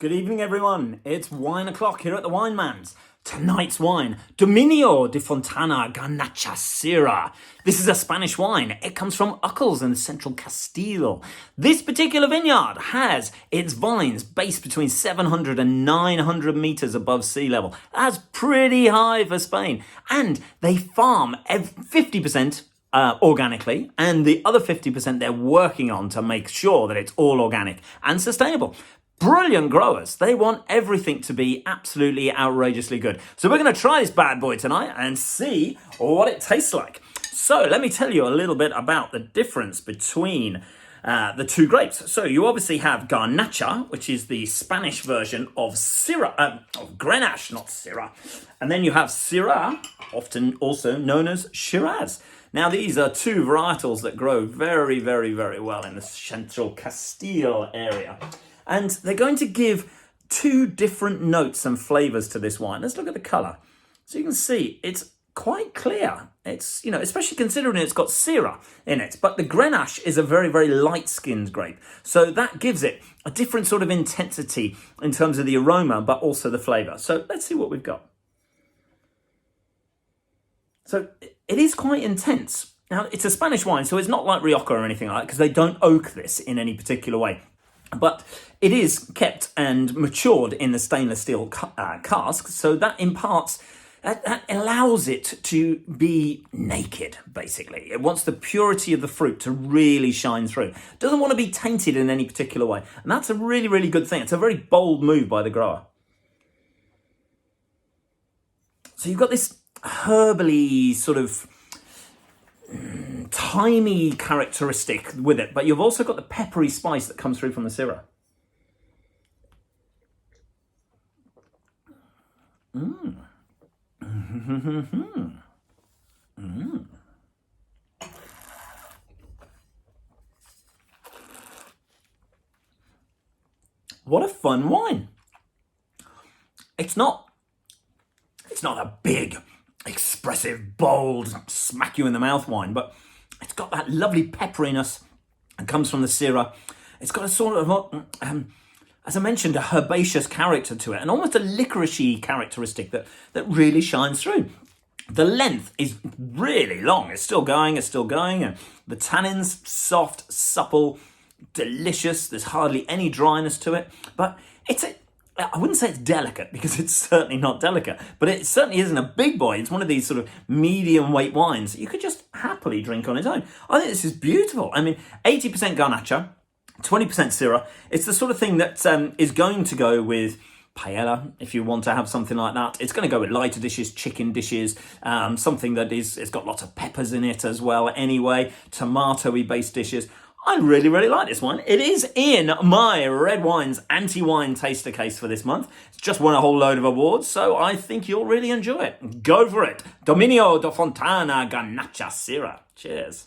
Good evening, everyone. It's wine o'clock here at the WINEMAN's. Tonight's wine, Dominio Di Fontana Garnacha Syrah. This is a Spanish wine. It comes from Uccle in central Castile. This particular vineyard has its vines based between 700 and 900 meters above sea level. That's pretty high for Spain. And they farm 50% organically, and the other 50% they're working on to make sure that it's all organic and sustainable. Brilliant growers. They want everything to be absolutely outrageously good. So we're going to try this bad boy tonight and see what it tastes like. So let me tell you a little bit about the difference between the two grapes. So you obviously have Garnacha, which is the Spanish version of Syrah, of Grenache, not Syrah. And then you have Syrah, often also known as Shiraz. Now, these are two varietals that grow very, very, very well in the central Castile area. And they're going to give two different notes and flavors to this wine. Let's look at the color. So you can see it's quite clear. It's, especially considering it's got Syrah in it. But the Grenache is a very, very light-skinned grape. So that gives it a different sort of intensity in terms of the aroma, but also the flavor. So let's see what we've got. So it is quite intense. Now, it's a Spanish wine, so it's not like Rioja or anything like that, because they don't oak this in any particular way. But it is kept and matured in the stainless steel cask, so that imparts, that allows it to be naked, basically. It wants the purity of the fruit to really shine through. It doesn't want to be tainted in any particular way. And that's a really, really good thing. It's a very bold move by the grower. So you've got this herbally sort of timey characteristic with it, but you've also got the peppery spice that comes through from the Syrah. What a fun wine. It's not a big, expressive, bold, smack you in the mouth wine, but it's got that lovely pepperiness that comes from the Syrah. It's got a sort of, as I mentioned, a herbaceous character to it, and almost a licoricey characteristic that really shines through. The length is really long. It's still going, and the tannins, soft, supple, delicious. There's hardly any dryness to it, but I wouldn't say it's delicate, because it's certainly not delicate, but it certainly isn't a big boy. It's one of these sort of medium weight wines that you could just happily drink on its own. I think this is beautiful. I mean, 80% Garnacha, 20% Syrah. It's the sort of thing that is going to go with paella, if you want to have something like that. It's going to go with lighter dishes, chicken dishes, something that it's got lots of peppers in it as well anyway, tomato-y based dishes. I really, really like this one. It is in my Red Wines Anti-Wine Taster Case for this month. It's just won a whole load of awards, so I think you'll really enjoy it. Go for it. Dominio Di Fontana Garnacha Syrah. Cheers.